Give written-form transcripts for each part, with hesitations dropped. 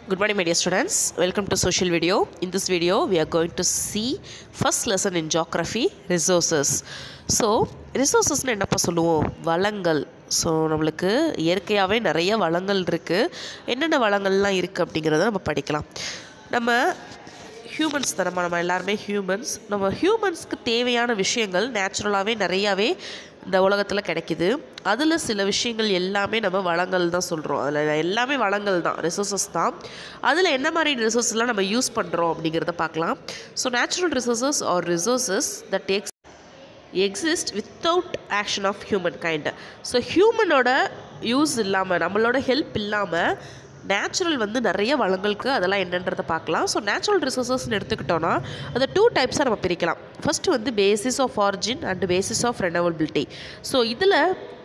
Good morning, my dear students. Welcome to social video. In this video, we are going to see first lesson in geography, resources. So, resources என்னப்பா சொல்லுவோம்? வளங்கள். So நம்மளுக்கு இயற்கையாகவே நிறைய வளங்கள் இருக்குது. என்னென்ன வளங்கள்லாம் இருக்குது அப்படிங்கிறத நம்ம படிக்கலாம். நம்ம ஹியூமன்ஸ் தான், நம்ம எல்லாருமே ஹியூமன்ஸ். நம்ம ஹியூமன்ஸ்க்கு தேவையான விஷயங்கள் நேச்சுரலாகவே நிறையாவே இந்த உலகத்தில் கிடைக்கிது. அதில் சில விஷயங்கள் எல்லாமே நம்ம வளங்கள் தான் சொல்கிறோம். அதில் எல்லாமே வளங்கள் தான், ரிசோர்ஸஸ் தான். அதில் என்ன மாதிரி ரிசோர்ஸ்லாம் நம்ம யூஸ் பண்ணுறோம் அப்படிங்கிறத பார்க்கலாம். So natural resources are resources that exist without action of human kind. So ஹியூமனோட யூஸ் இல்லாமல், நம்மளோட ஹெல்ப் இல்லாமல் நேச்சுரல் வந்து நிறைய வளங்களுக்கு அதெல்லாம் என்னன்றதை பார்க்கலாம். ஸோ நேச்சுரல் ரிசோர்ஸஸ்ன்னு எடுத்துக்கிட்டோன்னா அதை 2 டைப்ஸாக நம்ம பிரிக்கலாம். ஃபஸ்ட்டு வந்து basis of origin and basis of renewability. So இதில்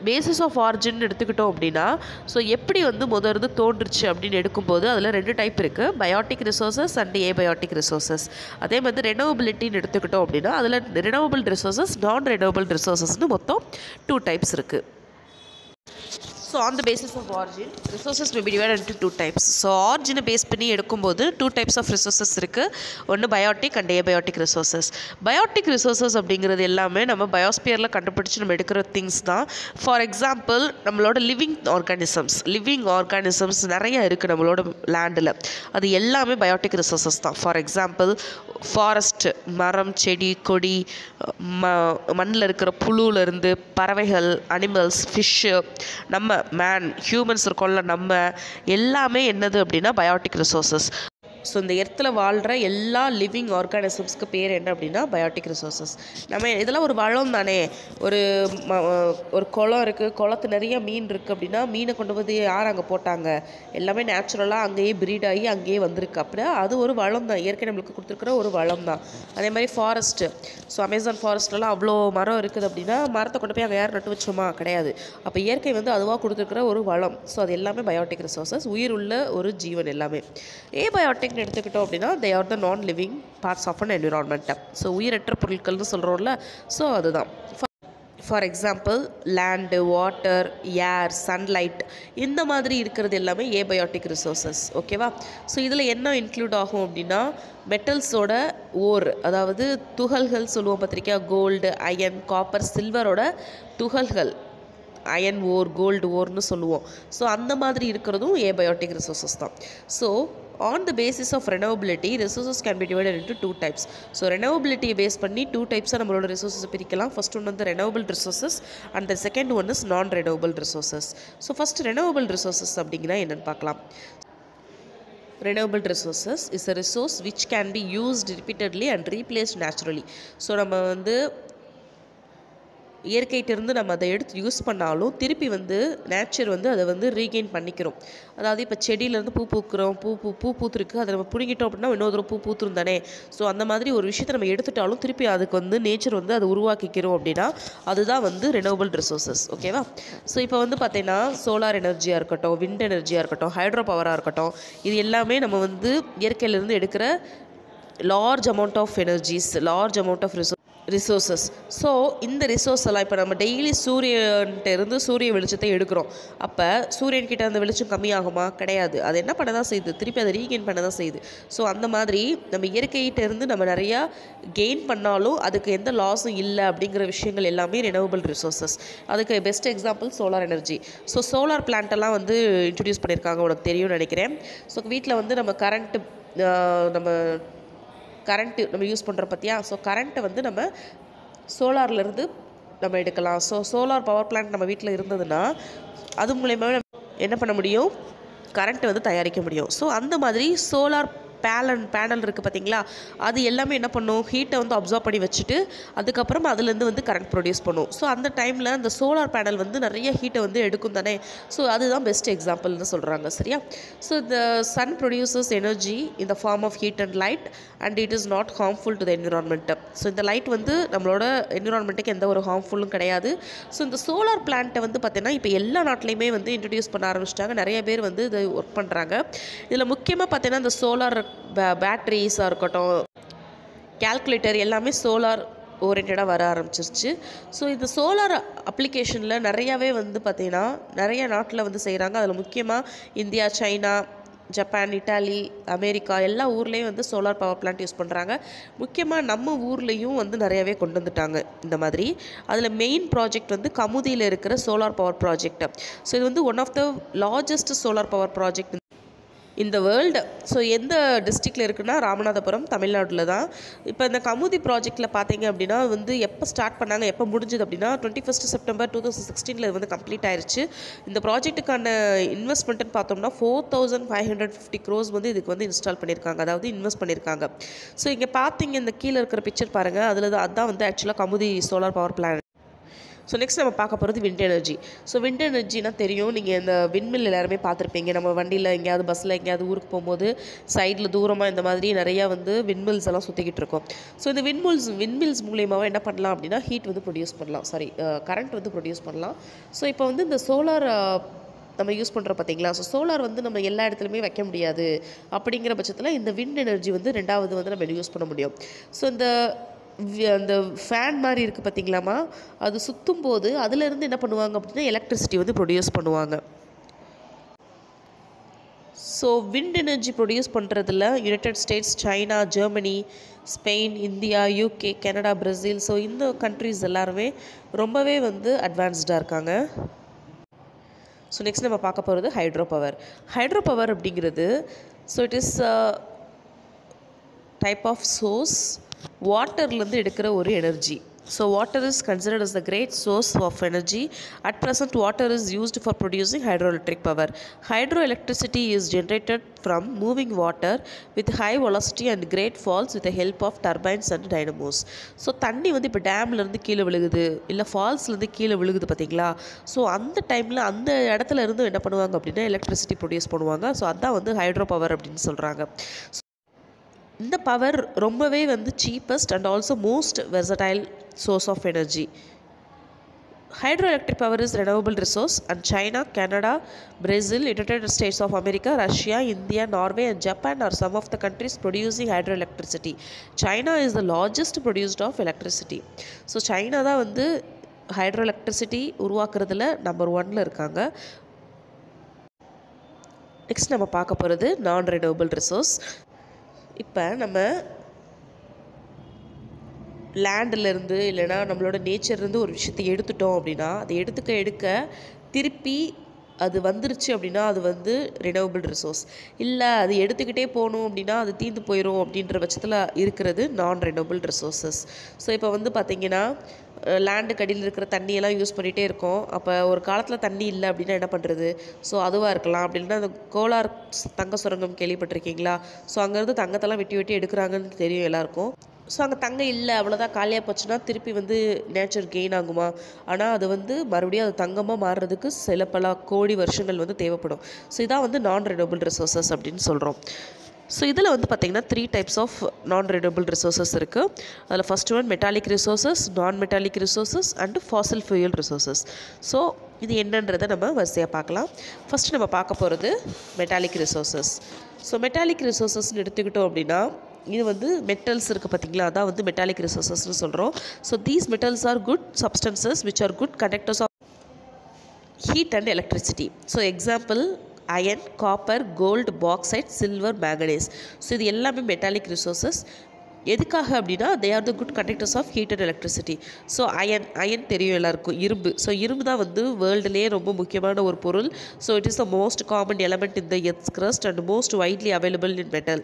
பேசிஸ் ஆஃப் ஆரிஜின் எடுத்துக்கிட்டோம் அப்படின்னா, ஸோ எப்படி வந்து முதல்ல தோன்றுச்சு அப்படின்னு எடுக்கும்போது அதில் 2 டைப் இருக்குது, biotic resources and abiotic resources. அதே மாதிரி ரெனவபிலிட்டின்னு எடுத்துக்கிட்டோம் அப்படின்னா அதில் ரெனவபிள் ரிசோர்ஸஸ், நான் ரெனவபிள் ரிசோர்ஸஸ்னு மொத்தம் 2 டைப்ஸ் இருக்குது. So on the basis of origin, resources may be divided into 2 types. So origin base பண்ணி எடுக்கும்போது 2 types of resources இருக்குது. ஒன்று biotic and abiotic resources. Biotic resources அப்படிங்கிறது எல்லாமே நம்ம பயோஸ்பியரில் கண்டுபிடிச்சி நம்ம எடுக்கிற திங்ஸ் தான். ஃபார் எக்ஸாம்பிள் நம்மளோட லிவிங் ஆர்கானிசம்ஸ் நிறைய இருக்குது நம்மளோட லேண்டில். அது எல்லாமே பயோட்டிக் ரிசோர்ஸஸ் தான். ஃபார் எக்ஸாம்பிள் ஃபாரஸ்ட், மரம், செடி, கொடி, மண்ணில் இருக்கிற புழுவிலேருந்து பறவைகள், அனிமல்ஸ், ஃபிஷ்ஷு, நம்ம ஹியூமன்ஸ் இருக்கோம்ல, நம்ம எல்லாமே என்னது அப்படின்னா பயோட்டிக் ரிசோர்ஸஸ். ஸோ இந்த எர்த்தில் வாழ்கிற எல்லா லிவிங் ஆர்கானிசம்ஸ்க்கு பேர் என்ன அப்படின்னா பயோட்டிக் ரிசோர்ஸஸ். நம்ம இதெல்லாம் ஒரு வளம் தானே. ஒரு குளம் இருக்குது, குளத்து நிறைய மீன் இருக்குது அப்படின்னா மீனை கொண்டு வந்து யார் அங்கே போட்டாங்க? எல்லாமே நேச்சுரலாக அங்கேயே ப்ரீட் ஆகி அங்கேயே வந்திருக்கு. அப்படின்னா அது ஒரு வளம் தான், இயற்கை நம்மளுக்கு கொடுத்துருக்குற ஒரு வளம் தான். அதே மாதிரி ஃபாரஸ்ட்டு, ஸோ அமேசான் ஃபாரஸ்ட்லாம் அவ்வளோ மரம் இருக்குது அப்படின்னா மரத்தை கொண்டு போய் அங்கே யார் நட்டு வச்சோமா? கிடையாது. அப்போ இயற்கை வந்து அதுவாக கொடுத்துருக்குற ஒரு வளம். ஸோ அது எல்லாமே பயோட்டிக் ரிசோர்ஸஸ், உயிர் உள்ள ஒரு ஜீவன் எல்லாமே. ஏபயோட்டிக் எடுத்துக்கிட்டோம் அப்படின்னா they are the non living parts of an environment. So உயிரற்ற பொருட்கள்னு சொல்கிறோம்ல, ஸோ அதுதான். For example land, water, air, sunlight, இந்த மாதிரி இருக்கிறது எல்லாமே ஏபயோட்டிக் ரிசோர்ஸஸ். ஓகேவா? ஸோ இதில் என்ன இன்க்ளூட் ஆகும் அப்படின்னா மெட்டல்ஸோட ஓர், அதாவது துகள்கள் சொல்லுவோம் பார்த்திருக்கியா, கோல்டு, அயன், காப்பர், சில்வரோட துகள்கள், அயன் ஓர், கோல்டு ஓர்னு சொல்லுவோம். ஸோ அந்த மாதிரி இருக்கிறதும் ஏபயோட்டிக் ரிசோர்ஸஸ் தான். So on the basis of renewability, resources can be divided into 2 types. So renewability base பண்ணி 2 types நம்மளோட resources பிரிக்கலாம். First one வந்து renewable resources and the second one is non-renewable resources. So first renewable resources அப்படிங்கன்னா என்னன்னு பார்க்கலாம். Renewable resources is a resource which can be used repeatedly and replaced naturally. So நம்ம வந்து இயற்கையிட்டிருந்து நம்ம அதை எடுத்து யூஸ் பண்ணாலும் திருப்பி வந்து நேச்சர் வந்து அதை வந்து ரீகெயின் பண்ணிக்கிறோம். அதாவது இப்போ செடியிலேருந்து பூ பூக்கிறோம், பூ பூத்துருக்கு, அதை நம்ம பிடுங்கிட்டோம் அப்படின்னா இன்னொரு பூ பூத்துரும் தானே. ஸோ அந்த மாதிரி ஒரு விஷயத்தை நம்ம எடுத்துட்டாலும் திருப்பி அதுக்கு வந்து நேச்சர் வந்து அதை உருவாக்கிக்கிறோம் அப்படின்னா அதுதான் வந்து ரெனவபிள் ரிசோர்ஸஸ். ஓகேவா? ஸோ இப்போ வந்து பார்த்தீங்கன்னா சோலார் எனர்ஜியாக இருக்கட்டும், விண்ட் எனர்ஜியாக இருக்கட்டும், ஹைட்ரோ பவராக இருக்கட்டும், இது எல்லாமே நம்ம வந்து இயற்கையிலேருந்து எடுக்கிற large amount of energies, large amount of resources. So இந்த ரிசோர்ஸ் எல்லாம் இப்போ நம்ம டெய்லி சூரியன்கிட்ட சூரிய வெளிச்சத்தை எடுக்கிறோம். அப்போ சூரியன்கிட்ட அந்த வெளிச்சம் கம்மியாகுமா? கிடையாது. அது என்ன பண்ண தான் செய்யுது, திருப்பி அதை ரீகெயின் பண்ண தான் செய்யுது. ஸோ அந்த மாதிரி நம்ம இயற்கையிட்டேருந்து நம்ம நிறையா கெயின் பண்ணாலும் அதுக்கு எந்த லாஸும் இல்லை அப்படிங்கிற விஷயங்கள் எல்லாமே ரெனவபிள் ரிசோர்ஸஸ். அதுக்கு best example solar energy. So solar பிளான்ட்டெல்லாம் வந்து இன்ட்ரடியூஸ் பண்ணியிருக்காங்க, உனக்கு தெரியும்னு நினைக்கிறேன். ஸோ வீட்டில் வந்து நம்ம கரண்ட்டு நம்ம யூஸ் பண்ணுறோம் பார்த்தியா. ஸோ கரண்ட்டை வந்து நம்ம சோலார்லேருந்து நம்ம எடுக்கலாம். ஸோ சோலார் பவர் பிளான்ட் நம்ம வீட்டில் இருந்ததுன்னா அது மூலயமா என்ன பண்ண முடியும், கரண்ட்டை வந்து தயாரிக்க முடியும். ஸோ அந்த மாதிரி சோலார் பேனல் இருக்குது பார்த்தீங்களா, அது எல்லாமே என்ன பண்ணும், ஹீட்டை வந்து அப்சர்வ் பண்ணி வச்சுட்டு அதுக்கப்புறம் அதுலேருந்து வந்து கரண்ட் ப்ரொடியூஸ் பண்ணும். ஸோ அந்த டைமில் அந்த சோலார் பேனல் வந்து நிறைய ஹீட்டை வந்து எடுக்கும் தானே. ஸோ அதுதான் பெஸ்ட் எக்ஸாம்பிள்னு சொல்கிறாங்க. சரியா? So the sun produces energy in the form of heat and light and it is not harmful to the environment. So இந்த லைட் வந்து நம்மளோட என்விரான்மெண்ட்டுக்கு எந்த ஒரு ஹார்ம்ஃபுல்லும் கிடையாது. ஸோ இந்த சோலார் பிளான்ட்டை வந்து பார்த்தீங்கன்னா இப்போ எல்லா நாட்டிலையுமே வந்து இன்ட்ரடியூஸ் பண்ண ஆரம்பிச்சிட்டாங்க. நிறைய பேர் வந்து இதை ஒர்க் பண்ணுறாங்க. இதில் முக்கியமாக பார்த்தீங்கன்னா இந்த சோலார் பேட்டரிஸாக இருக்கட்டும், கால்குலேட்டர் எல்லாமே சோலார் ஓரியன்டாக வர ஆரம்பிச்சிருச்சு. ஸோ இந்த சோலார் அப்ளிகேஷனில் நிறையாவே வந்து பார்த்திங்கன்னா நிறைய நாட்டில் வந்து செய்கிறாங்க. அதில் முக்கியமாக India, China, Japan, Italy, America எல்லா ஊர்லேயும் வந்து சோலார் பவர் பிளான்ட் யூஸ் பண்ணுறாங்க. முக்கியமாக நம்ம ஊர்லேயும் வந்து நிறையவே கொண்டு வந்துட்டாங்க இந்த மாதிரி. அதில் மெயின் ப்ராஜெக்ட் வந்து கமுதியில் இருக்கிற சோலார் பவர் ப்ராஜெக்ட். ஸோ இது வந்து one of the largest solar power project இந்த வேர்ல்டு. ஸோ எந்த டிஸ்ட்ரிக்டில் இருக்குன்னா ராமநாதபுரம், தமிழ்நாட்டில் தான். இப்போ இந்த கமுதி ப்ராஜெக்டில் பார்த்தீங்க அப்படின்னா வந்து எப்போ ஸ்டார்ட் பண்ணாங்க, எப்போ முடிஞ்சுது அப்படின்னா 21 செப்டம்பர் 2016 வந்து கம்ப்ளீட் ஆயிடுச்சு. இந்த ப்ராஜெக்ட்டுக்கான இன்வெஸ்ட்மெண்ட்டுன்னு பார்த்தோம்னா 4550 crores வந்து இதுக்கு வந்து இன்ஸ்டால் பண்ணியிருக்காங்க, அதாவது இன்வெஸ்ட் பண்ணியிருக்காங்க. ஸோ இங்கே பார்த்தீங்க இந்த கீழே இருக்கிற பிக்சர் பாருங்கள், அதில் தான் அதுதான் வந்து ஆக்சுவலாக Kamuthi solar power plant. So next நம்ம பார்க்க போகிறது விண்ட் எனர்ஜி. ஸோ விண்ட் எனர்ஜினா தெரியும், நீங்கள் இந்த விண்மில் எல்லாருமே பார்த்துருப்பீங்க. நம்ம வண்டியில் எங்கேயாவது பஸ்ஸில் எங்கேயாவது ஊருக்கு போகும்போது சைடில் தூரமாக இந்த மாதிரி நிறையா வந்து விண்மில்ஸ் எல்லாம் சுற்றிக்கிட்டு இருக்கும். ஸோ இந்த விண்மில்ஸ் மூலியமாக என்ன பண்ணலாம் அப்படின்னா ஹீட் வந்து ப்ரொடியூஸ் பண்ணலாம், கரண்ட் வந்து ப்ரொடியூஸ் பண்ணலாம். ஸோ இப்போ வந்து இந்த சோலார் நம்ம யூஸ் பண்ணுறோம் பார்த்தீங்களா. ஸோ சோலார் வந்து நம்ம எல்லா இடத்துலையுமே வைக்க முடியாது. அப்படிங்கிற பட்சத்தில் இந்த விண்ட் எனர்ஜி வந்து ரெண்டாவது வந்து நம்ம யூஸ் பண்ண முடியும். ஸோ அந்த ஃபேன் மாதிரி இருக்குது பார்த்தீங்களாமா, அது சுற்றும் போது அதிலேருந்து என்ன பண்ணுவாங்க அப்படின்னா எலக்ட்ரிசிட்டி வந்து ப்ரொடியூஸ் பண்ணுவாங்க. ஸோ விண்ட் எனர்ஜி ப்ரொடியூஸ் பண்ணுறதுல United states, China, Germany, Spain, India, UK, Canada, Brazil, so இந்த கண்ட்ரிஸ் எல்லாருமே ரொம்பவே வந்து அட்வான்ஸ்டாக இருக்காங்க. ஸோ நெக்ஸ்ட் நம்ம பார்க்க போகிறது ஹைட்ரோ பவர். ஹைட்ரோ பவர் அப்படிங்கிறது so it is type of source, வாட்டர்லேருந்து எடுக்கிற ஒரு energy. So water is considered as the great source of energy. At present, water is used for producing hydroelectric power. Hydroelectricity is generated from moving water with high velocity and great falls with the help of turbines and dynamos. So தண்ணி வந்து இப்போ டேம்லேருந்து கீழே விழுகுது, இல்லை ஃபால்ஸ்லேருந்து கீழே விழுகுது பார்த்தீங்களா. So அந்த டைமில் அந்த இடத்துல இருந்து என்ன பண்ணுவாங்க அப்படின்னா எலக்ட்ரிசிட்டி ப்ரொடியூஸ் பண்ணுவாங்க. ஸோ அதுதான் வந்து ஹைட்ரோ பவர் அப்படின்னு சொல்கிறாங்க. இந்த பவர் ரொம்பவே வந்து cheapest and also most versatile source of energy. Hydroelectric power is renewable resource, and China, Canada, Brazil, United States of America, Russia, India, Norway and Japan are some of the countries producing hydroelectricity. China is the largest producer of electricity. So China தான் வந்து ஹைட்ரோஎலக்ட்ரிசிட்டி உருவாக்குறதுல number 1ல இருக்காங்க. Next நம்ம பார்க்க போகிறது நான் renewable resource. இப்போ நம்ம லேண்டிலேருந்து இல்லைனா நம்மளோட நேச்சர்லேருந்து ஒரு விஷயத்தை எடுத்துட்டோம் அப்படின்னா அதை எடுக்க திருப்பி அது வந்துருச்சு அப்படின்னா அது வந்து ரெனியூவபிள் ரிசோர்ஸ். இல்லை அது எடுத்துக்கிட்டே போகணும் அப்படின்னா அது தீர்ந்து போயிடும் அப்படின்ற பட்சத்தில் இருக்கிறது நான் ரெனியூவபிள் ரிசோர்ஸஸ். ஸோ இப்போ வந்து பார்த்திங்கன்னா லேண்டுக்கு அடியில் இருக்கிற தண்ணியெல்லாம் யூஸ் பண்ணிகிட்டே இருக்கோம். அப்போ ஒரு காலத்தில் தண்ணி இல்லை அப்படின்னா என்ன பண்ணுறது. ஸோ அதுவாக இருக்கலாம். அப்படின்னா அந்த கோலார் தங்க சுரங்கம் கேள்விப்பட்டிருக்கீங்களா. ஸோ அங்கேருந்து தங்கத்தெல்லாம் வெட்டி எடுக்கிறாங்கன்னு தெரியும் எல்லாருக்கும். ஸோ அங்கே தங்கம் இல்லை அவ்வளோதான் காலியாக போச்சுன்னா திருப்பி வந்து நேச்சர் கெயின் ஆகுமா. ஆனால் அது வந்து மறுபடியும் அது தங்கமாக மாறுறதுக்கு பல கோடி வருஷங்கள் வந்து தேவைப்படும். ஸோ இதான் வந்து நான் ரெனியூவபிள் ரிசோர்ஸஸ் அப்படின்னு சொல்கிறோம். ஸோ இதில் வந்து பார்த்திங்கன்னா 3 types of non renewable resources இருக்குது. அதில் first one metallic resources, non metallic resources and fossil fuel resources. So இது என்னன்றதை நம்ம வரிசையாக பார்க்கலாம். ஃபஸ்ட்டு நம்ம பார்க்க போகிறது மெட்டாலிக் ரிசோர்ஸஸ். ஸோ மெட்டாலிக் ரிசோர்ஸஸ்ன்னு எடுத்துக்கிட்டோம் அப்படின்னா இது வந்து மெட்டல்ஸ் இருக்குது பார்த்திங்களா, அதான் வந்து மெட்டாலிக் ரிசோர்ஸஸ்ன்னு சொல்கிறோம். So these metals are good substances which are good conductors of heat and electricity. So example iron, copper, gold, bauxite, silver, manganese. So இது எல்லாமே மெட்டாலிக் ரிசோர்ஸஸ். எதுக்காக அப்படின்னா they are the good conductors of heat and electricity. So iron தெரியும் எல்லாருக்கும், இரும்பு. So இரும்பு தான் வந்து வேர்ல்டுலேயே ரொம்ப முக்கியமான ஒரு பொருள். So it is the most common element in the earth's crust and most widely available in metal.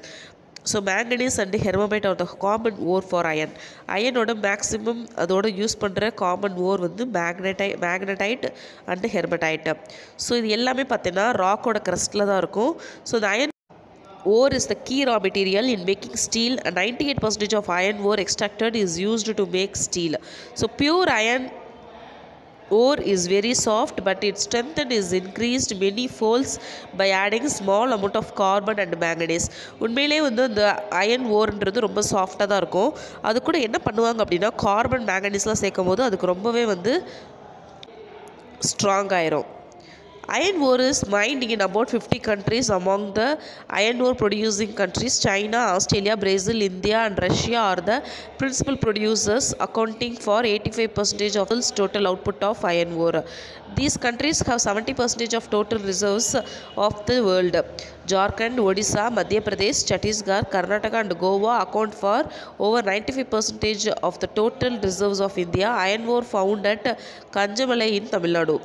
So manganese and hematite are the common ore for iron. அயனோட மேக்ஸிமம் அதோட யூஸ் பண்ணுற காமன் ஓர் வந்து magnetite and ஹெர்மடைட். So இது எல்லாமே பார்த்தீங்கன்னா ராக்கோட க்ரஸ்ட்டில் தான் இருக்கும். So இந்த iron ore is the key raw material in making steel, and 98% of iron ore extracted is used to make steel. So pure iron ore is very soft, but its strength is increased many folds by adding small amount of carbon and manganese. உண்மையிலே வந்து இந்த iron ஓர்ன்றது ரொம்ப சாஃப்டாக தான் இருக்கும். அது கூட என்ன பண்ணுவாங்க அப்படின்னா கார்பன் மேங்கனீஸ்லாம் சேர்க்கும் போது அதுக்கு ரொம்பவே வந்து ஸ்ட்ராங் ஆயிரும். Iron ore is mined in about 50 countries. Among the iron ore producing countries, China, Australia, Brazil, India and Russia are the principal producers, accounting for 85% of the total output of iron ore. These countries have 70% of total reserves of the world. Jharkhand, Odisha, Madhya Pradesh, Chhattisgarh, Karnataka and Goa account for over 95% of the total reserves of India. Iron ore found at Kanjamalai in Tamil Nadu.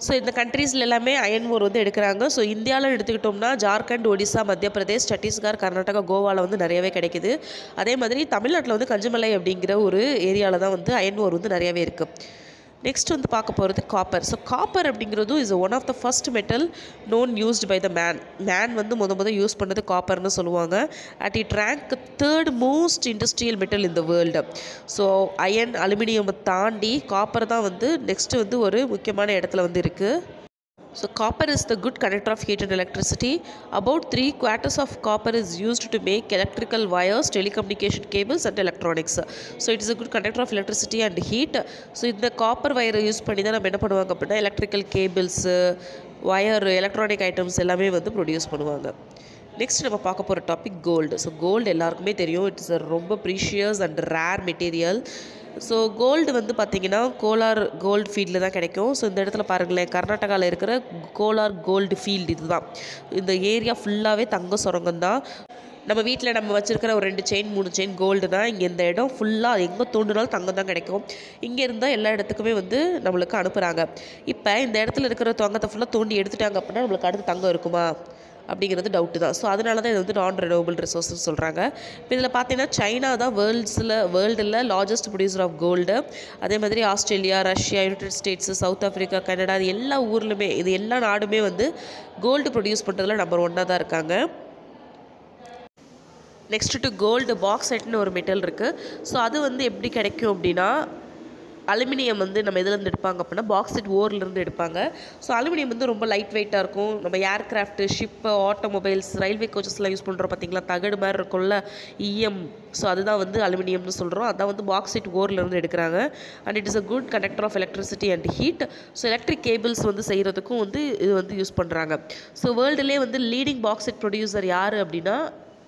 So இந்த கண்ட்ரீஸில் எல்லாமே iron ore வந்து எடுக்கிறாங்க. So இந்தியாவில் எடுத்துக்கிட்டோம்னா ஜார்க்கண்ட், ஒடிசா, மத்திய பிரதேஷ், சத்தீஸ்கர், கர்நாடகா, கோவாவில் வந்து நிறையவே கிடைக்குது. அதே மாதிரி தமிழ்நாட்டில் வந்து கஞ்சமலை அப்படிங்கிற ஒரு ஏரியாவில் தான் வந்து அயன் ஓர் வந்து நிறையவே இருக்குது. நெக்ஸ்ட் வந்து பார்க்க போகிறது காப்பர். ஸோ காப்பர் அப்படிங்கிறதும் is one of the first metal known used by the man வந்து முத யூஸ் பண்ணது காப்பர்னு சொல்லுவாங்க. At it rank third most industrial metal in the world. So iron, aluminium தாண்டி காப்பர் தான் வந்து நெக்ஸ்ட்டு வந்து ஒரு முக்கியமான இடத்துல வந்து இருக்குது. So copper is the good conductor of heat and electricity. About 3/4 of copper is used to make electrical wires, telecommunication cables and electronics. So it is a good conductor of electricity and heat. So இந்த copper வயரை use பண்ணி தான் நம்ம என்ன பண்ணுவாங்க அப்படின்னா electrical cables, wire, electronic items எல்லாமே வந்து ப்ரொடியூஸ் பண்ணுவாங்க. நெக்ஸ்ட் நம்ம பார்க்க போகிற டாபிக் கோல்டு. ஸோ கோல்டு எல்லாருக்குமே தெரியும், இட்ஸ் ரொம்ப precious and rare material. So gold வந்து பார்த்திங்கன்னா கோலார் கோல்டு ஃபீல்டில் தான் கிடைக்கும். ஸோ இந்த இடத்துல பாருங்களேன், கர்நாடகாவில் இருக்கிற கோலார் கோல்டு ஃபீல்டு இதுதான். இந்த ஏரியா ஃபுல்லாகவே தங்க சுரங்கம் தான். நம்ம வீட்டில் நம்ம வச்சுருக்கிற ஒரு 2 செயின் 3 செயின் கோல்டு தான். இங்கே இந்த இடம் ஃபுல்லாக எங்கே தோண்டினாலும் தங்கம் தான் கிடைக்கும். இங்கே இருந்தால் எல்லா இடத்துக்குமே வந்து நம்மளுக்கு அனுப்புகிறாங்க. இப்போ இந்த இடத்துல இருக்கிற தங்கத்தை ஃபுல்லாக தோண்டி எடுத்துட்டாங்க அப்படின்னா நம்மளுக்கு அடுத்து தங்கம் இருக்குமா அப்படிங்கிறது டவுட்டு தான். ஸோ அதனால தான் இது வந்து நான் ரெனவபிள் ரிசோர்ஸ்னு சொல்கிறாங்க. இப்போ இதில் பார்த்தீங்கன்னா சைனா தான் வேர்ல்டில் லார்ஜஸ்ட் ப்ரொடியூசர் ஆஃப் கோல்டு. அதே மாதிரி Australia, Russia, United States, South Africa, Canada, இது எல்லா ஊர்லையுமே இது எல்லா நாடுமே வந்து கோல்டு ப்ரொடியூஸ் பண்ணுறதுல நம்பர் 1 தான் இருக்காங்க. நெக்ஸ்ட்டு டு கோல்டு பாக்சைட்னு ஒரு மெட்டல் இருக்குது. ஸோ அது வந்து எப்படி கிடைக்கும் அப்படின்னா அலுமினியம் வந்து நம்ம எதுலேருந்து எடுப்பாங்க அப்படின்னா பாக்சைட் ஓர்லேருந்து எடுப்பாங்க. ஸோ அலுமினியம் வந்து ரொம்ப லைட் வெயிட்டாக இருக்கும். நம்ம ஏர்க்ராஃப்ட்டு, ஷிப்பு, ஆட்டோமொபைல்ஸ், ரயில்வே கோச்சஸ்லாம் யூஸ் பண்ணுறோம் பார்த்திங்களா, தகடு மாதிரி இருக்கும்ல, இஎம். ஸோ அதுதான் வந்து அலுமினியம்னு சொல்கிறோம். அதான் வந்து பாக்சைட் ஓர்லேருந்து எடுக்கிறாங்க. And it is a good conductor of electricity and heat. So electric cables வந்து செய்கிறதுக்கும் வந்து இது வந்து யூஸ் பண்ணுறாங்க. ஸோ வேர்ல்டுலேயே வந்து லீடிங் பாக்சைட் ப்ரொடியூசர் யார் அப்படின்னா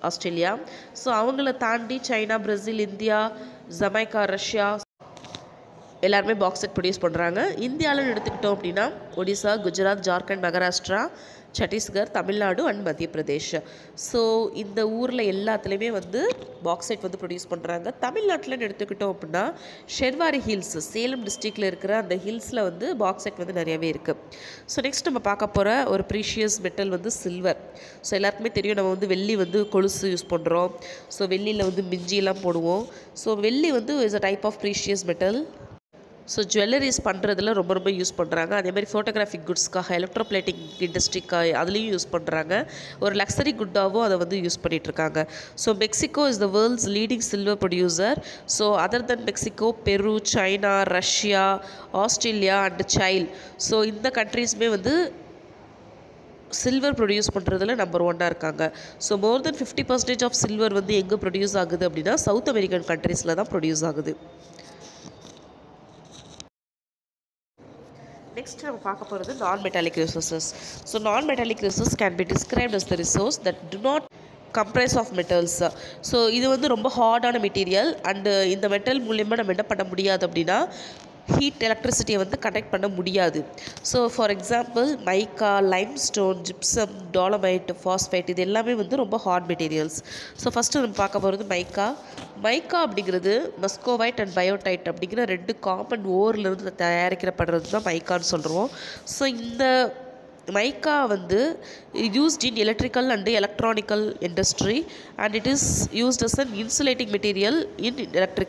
ஆஸ்திரேலியா. ஸோ அவங்கள தாண்டி China, Brazil, India, Jamaica, Russia எல்லாருமே பாக்சைட் ப்ரொடியூஸ் பண்ணுறாங்க. இந்தியாவில் எடுத்துக்கிட்டோம் அப்படின்னா ஒடிசா, குஜராத், ஜார்க்கண்ட், மகாராஷ்டிரா, சத்தீஸ்கர், தமிழ்நாடு அண்ட் மத்திய பிரதேஷ். ஸோ இந்த ஊரில் எல்லாத்துலேயுமே வந்து பாக்சைட் வந்து ப்ரொடியூஸ் பண்ணுறாங்க. தமிழ்நாட்டில்னு எடுத்துக்கிட்டோம் அப்படின்னா ஷெர்வாரி ஹில்ஸ், சேலம் டிஸ்ட்ரிக்டில் இருக்கிற அந்த ஹில்ஸில் வந்து பாக்சைட் வந்து நிறையவே இருக்குது. ஸோ நெக்ஸ்ட் நம்ம பார்க்க போகிற ஒரு ப்ரீஷியஸ் மெட்டல் வந்து சில்வர். ஸோ எல்லாருக்குமே தெரியும், நம்ம வந்து வெள்ளி வந்து கொலுசு யூஸ் பண்ணுறோம். ஸோ வெள்ளியில் வந்து மிஞ்சியெல்லாம் போடுவோம். ஸோ வெள்ளி வந்து is a type of precious metal. So jewelleries பண்ணுறதுல ரொம்ப யூஸ் பண்ணுறாங்க. அதேமாதிரி ஃபோட்டோகிராஃபிக் குட்ஸ்க்காக, எலக்ட்ரோப்ளேட்டிங் இண்டஸ்ட்ரிக்காக அதுலேயும் யூஸ் பண்ணுறாங்க. ஒரு லக்ஸரி குட்டாகவும் அதை வந்து யூஸ் பண்ணிகிட்ருக்காங்க. So Mexico is the world's leading silver producer. So other than Mexico, Peru, China, Russia, Australia and Chile. So இந்த கண்ட்ரீஸுமே வந்து சில்வர் ப்ரொடியூஸ் பண்ணுறதுல நம்பர் 1 இருக்காங்க. So more than 50% of silver வந்து எங்கே ப்ரொடியூஸ் ஆகுது அப்படின்னா சவுத் அமெரிக்கன் கண்ட்ரீஸில் தான் ப்ரொடியூஸ் ஆகுது. நெக்ஸ்ட் நம்ம பார்க்க போகிறது non metallic resources. So non metallic resource can be described as the resource that do not comprise of metals. So இது வந்து ரொம்ப ஹார்டான மெட்டீரியல். அண்டு இந்த மெட்டல் மூலியமாக நம்ம என்ன பண்ண முடியாது அப்படின்னா ஹீட், எலக்ட்ரிசிட்டியை வந்து கனெக்ட் பண்ண முடியாது. So for example mica, limestone, gypsum, dolomite, phosphate, இது எல்லாமே வந்து ரொம்ப ஹார்ட் மெட்டீரியல்ஸ். ஸோ ஃபஸ்ட்டு நம்ம பார்க்க போகிறது மைக்கா. மைக்கா அப்படிங்கிறது மஸ்கோவைட் அண்ட் பயோடைட் அப்படிங்கிற 2 காமன் ஓர்லேருந்து தயாரிக்கப்படுறது தான் மைக்கான்னு சொல்கிறோம். ஸோ இந்த மைக்கா வந்து used in electrical and electronical industry and it is used as an insulating material in electric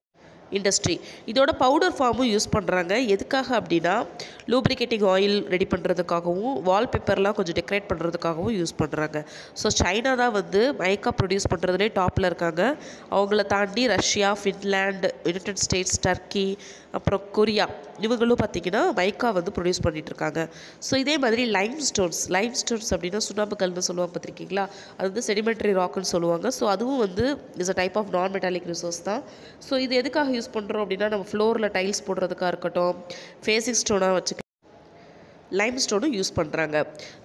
industry. இதோட பவுடர் ஃபார்மும் யூஸ் பண்ணுறாங்க. எதுக்காக அப்படின்னா லூப்ரிகேட்டிங் ஆயில் ரெடி பண்ணுறதுக்காகவும், வால்பேப்பர்லாம் கொஞ்சம் டெக்கரேட் பண்ணுறதுக்காகவும் யூஸ் பண்ணுறாங்க. ஸோ சைனா தான் வந்து மைக்கா ப்ரொடியூஸ் பண்ணுறதுலே டாப்பில் இருக்காங்க. அவங்கள தாண்டி Russia, Finland, United states, Turkey, அப்புறம் கொரியா, இவங்களும் பார்த்திங்கன்னா மைக்கா வந்து ப்ரொடியூஸ் பண்ணிகிட்ருக்காங்க. ஸோ இதே மாதிரி லைம்ஸ்டோன்ஸ் அப்படின்னா சுண்ணாம்புக்கல்னு சொல்லுவாங்க பார்த்துருக்கீங்களா, அது வந்து செடிமெண்ட்ரி ராக்குன்னு சொல்லுவாங்க. ஸோ அதுவும் வந்து is a type of non metallic resource தான். ஸோ இது எதுக்காக யூஸ் பண்ணுறோம் அப்படின்னா நம்ம ஃப்ளோரில் டைல்ஸ் போடுறதுக்காக இருக்கட்டும், ஃபேஸிங் ஸ்டோனாக வச்சுக்கலாம். லைம்ஸ்டோனும் யூஸ் பண்ணுறாங்க.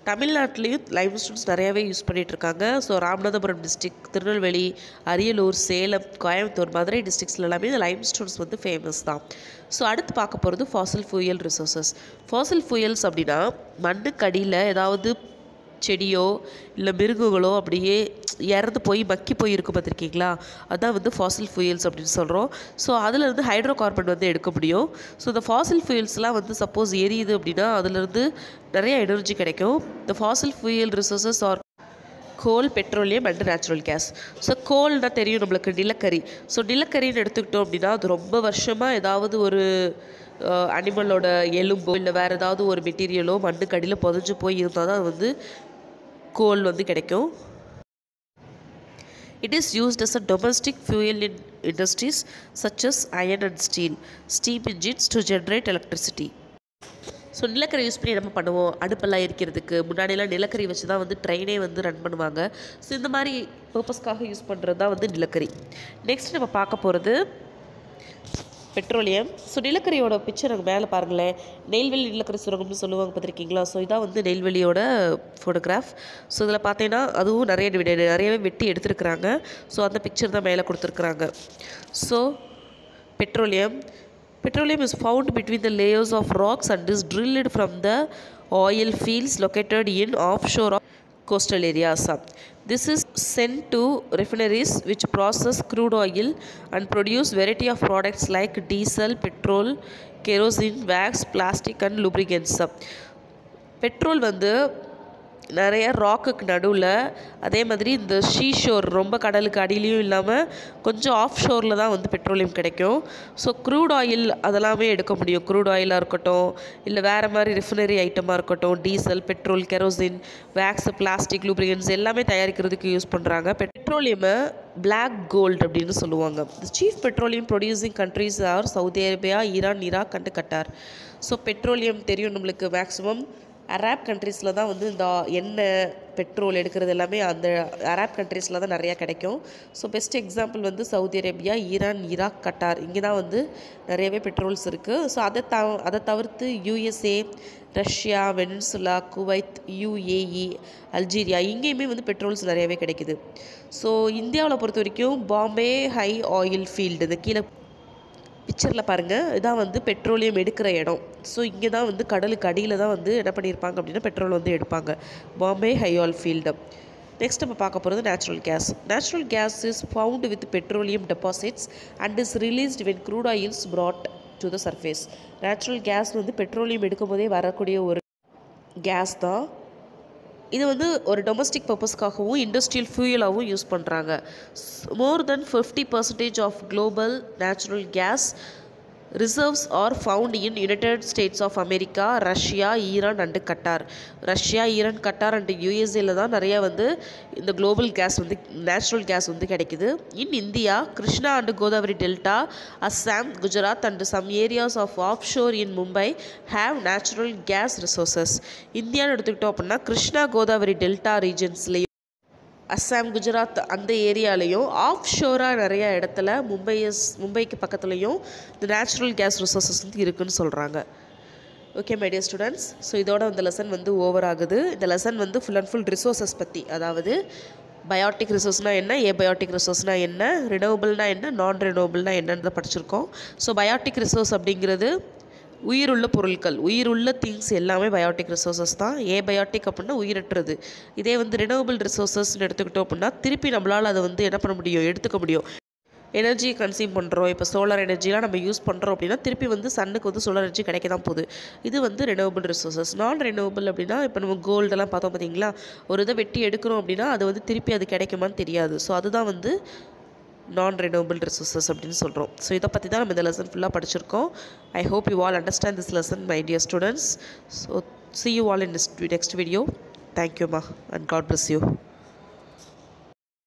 தமிழ்நாட்டிலையும் லைம்ஸ்டோன்ஸ் நிறையாவே யூஸ் பண்ணிகிட்ருக்காங்க. ஸோ ராமநாதபுரம் டிஸ்ட்ரிக்ட், திருநெல்வேலி, அரியலூர், சேலம், கோயம்புத்தூர், மதுரை டிஸ்ட்ரிக்ஸில் எல்லாமே இந்த லைம்ஸ்டோன்ஸ் வந்து ஃபேமஸ் தான். ஸோ அடுத்து பார்க்க போகிறது fossil fuel resources. Fossil fuels அப்படின்னா மண்ணுக்கு அடியில் ஏதாவது செடியோ இல்லை மிருகங்களோ அப்படியே இறந்து போய் மக்கி போய் இருக்கும் பார்த்துருக்கீங்களா, அதான் வந்து ஃபாசில் ஃபியூயல்ஸ் அப்படின்னு சொல்கிறோம். ஸோ அதிலிருந்து ஹைட்ரோ கார்பன் வந்து எடுக்க முடியும். ஸோ இந்த ஃபாசில் ஃபியூயல்ஸ்லாம் வந்து சப்போஸ் எரியுது அப்படின்னா அதிலிருந்து நிறைய எனர்ஜி கிடைக்கும். இந்த fossil fuel resources are coal, petroleum and natural gas. So கோல்னால் தெரியும் நம்மளுக்கு நிலக்கரி. ஸோ நிலக்கரின்னு எடுத்துக்கிட்டோம் அப்படின்னா அது ரொம்ப வருஷமாக ஏதாவது ஒரு அனிமலோட எலும்போ இல்லை வேறு ஏதாவது ஒரு மெட்டீரியலோ மண்ணுக்கு அடியில் புதைஞ்சு போய் இருந்தால் தான் அது வந்து கோல் வந்து கிடைக்கும். It is used as a domestic fuel in industries such as iron and steel, steam engines to generate electricity. So நிலக்கரி யூஸ் பண்ணி நம்ம பண்ணுவோம் அடுப்பெல்லாம் எரிக்கிறதுக்கு. முன்னாடியெல்லாம் நிலக்கரி வச்சு தான் வந்து ட்ரெயினே வந்து ரன் பண்ணுவாங்க. ஸோ இந்த மாதிரி பர்பஸ்க்காக யூஸ் பண்ணுறது தான் வந்து நிலக்கரி. நெக்ஸ்ட் நம்ம பார்க்க போகிறது பெட்ரோலியம். ஸோ நிலக்கரியோட பிக்சர் அங்கே மேலே பாருங்களேன், நெய்வேலி நிலக்கரி சுரங்கம்னு சொல்லுவாங்க பார்த்துருக்கீங்களா. ஸோ இதான் வந்து நெய்வேலியோட ஃபோட்டோகிராஃப். ஸோ இதில் பார்த்தீங்கன்னா அதுவும் நிறையவே வெட்டி எடுத்துருக்குறாங்க. ஸோ அந்த பிக்சர் தான் மேலே கொடுத்துருக்குறாங்க. So petroleum is found between the layers of rocks and is drilled from the oil fields located in offshore coastal areas. This is sent to refineries which process crude oil and produce variety of products like diesel, petrol, kerosene, wax, plastic and lubricants. Petrol வந்து நிறைய ராக்குக்கு நடுவில், அதே மாதிரி இந்த seashore ரொம்ப கடலுக்கு அடியிலையும் இல்லாமல் கொஞ்சம் ஆஃப் ஷோரில் தான் வந்து பெட்ரோலியம் கிடைக்கும். ஸோ க்ரூட் ஆயில் அதெல்லாமே எடுக்க முடியும். க்ரூட் ஆயிலாக இருக்கட்டும் இல்லை வேறு மாதிரி ரிஃபைனரி ஐட்டமாக இருக்கட்டும், diesel, petrol, kerosene, wax, plastic, lubricants எல்லாமே தயாரிக்கிறதுக்கு யூஸ் பண்ணுறாங்க. பெட்ரோலியமை பிளாக் கோல்டு அப்படின்னு சொல்லுவாங்க. The chief petroleum producing countries are Saudi Arabia, Iran, Iraq and Qatar. So petroleum தெரியும் நம்மளுக்கு மேக்ஸிமம் அரேப் கண்ட்ரீஸில் தான் வந்து இந்த எண்ணெய், பெட்ரோல் எடுக்கிறது எல்லாமே அந்த அரேப் கண்ட்ரீஸில் தான் நிறையா கிடைக்கும். ஸோ பெஸ்ட் எக்ஸாம்பிள் வந்து Saudi Arabia, Iran, Iraq, Qatar, இங்கே தான் வந்து நிறையவே பெட்ரோல்ஸ் இருக்குது. ஸோ அதை தவிர்த்து USA, Russia, Venezuela, Kuwait, UAE, Algeria இங்கேயுமே வந்து பெட்ரோல்ஸ் நிறையவே கிடைக்குது. ஸோ இந்தியாவில் பொறுத்த வரைக்கும் பாம்பே ஹை ஆயில் ஃபீல்டு, இந்த கீழே பிக்சரில் பாருங்கள், இதான் வந்து பெட்ரோலியம் எடுக்கிற இடம். ஸோ இங்கே தான் வந்து கடலுக்கு அடியில் தான் வந்து என்ன பண்ணியிருப்பாங்க அப்படின்னா பெட்ரோல் வந்து எடுப்பாங்க, Bombay High oil field. Next நம்ம பார்க்க போகிறது natural gas. Natural gas is found with petroleum deposits and is released when crude oils brought to the surface. Natural gas வந்து பெட்ரோலியம் எடுக்கும் போதே வரக்கூடிய ஒரு கேஸ் தான். இது வந்து ஒரு டொமஸ்டிக் பர்பஸ்க்காகவும் இண்டஸ்ட்ரியல் ஃபியூயலாகவும் யூஸ் பண்ணுறாங்க. More than 50% of global natural gas reserves are found in United States of America, Russia, Iran and Qatar. Russia, Iran, Qatar and யூஎஸ்ஏல தான் நிறையா வந்து இந்த குளோபல் கேஸ் வந்து நேச்சுரல் கேஸ் வந்து கிடைக்குது. In India, Krishna and Godavari delta, Assam, Gujarat and some areas of offshore in Mumbai have natural gas resources. இந்தியான்னு எடுத்துக்கிட்டோம் அப்படின்னா கிருஷ்ணா கோதாவரி டெல்டா ரீஜன்ஸ்லேயும், அஸ்ஸாம், குஜராத் அந்த ஏரியாலையும், ஆஃப் ஷோராக நிறையா இடத்துல மும்பைக்கு பக்கத்துலேயும் இந்த நேச்சுரல் கேஸ் ரிசோர்ஸஸ் வந்து இருக்குதுன்னு சொல்கிறாங்க. Okay my dear students, so இதோட இந்த லெசன் வந்து ஓவர் ஆகுது. இந்த லெசன் வந்து ஃபுல் அண்ட் ஃபுல் ரிசோர்ஸஸ் பற்றி, அதாவது பயோட்டிக் ரிசோர்ஸ்னால் என்ன, ஏபயோட்டிக் ரிசோர்ஸ்னால் என்ன, ரினோவபிள்னால் என்ன, நான் ரினோவபிள்னால் என்னன்றதை படிச்சிருக்கோம். ஸோ பயோட்டிக் ரிசோர்ஸ் அப்படிங்கிறது உயிருள்ள பொருட்கள், உயிருள்ள திங்ஸ் எல்லாமே பயோட்டிக் ரிசோர்ஸஸ் தான். ஏபயோட்டிக் அப்படின்னா உயிரற்றது. இதே வந்து ரினோவபிள் ரிசோர்ஸஸ்ன்னு எடுத்துக்கிட்டோம் அப்படின்னா திருப்பி நம்மளால் அதை வந்து என்ன பண்ண முடியும், எடுத்துக்க முடியும். எனர்ஜி கன்சியூம் பண்ணுறோம், இப்போ சோலார் எனர்ஜிலாம் நம்ம யூஸ் பண்ணுறோம் அப்படின்னா திருப்பி வந்து சன்னுக்கு வந்து சோலார் எனர்ஜி கிடைக்க தான் போகுது. இது வந்து ரினோவபிள் ரிசோர்ஸஸ். நான் ரினோவபிள் அப்படின்னா இப்போ நம்ம கோல்டெல்லாம் பார்த்தோம் பார்த்தீங்களா, ஒரு இதை வெட்டி எடுக்கிறோம் அப்படின்னா அது வந்து திருப்பி அது கிடைக்குமான்னு தெரியாது. ஸோ அதுதான் வந்து நான் ரினோவபிள் ரிசோர்ஸஸ் அப்படின்னு சொல்கிறோம். ஸோ இதை பற்றி தான் நம்ம இந்த லெசன் ஃபுல்லாக படிச்சிருக்கோம். I hope you all understand this lesson my dear students. So see you all in next video. Thank you ma and God bless you.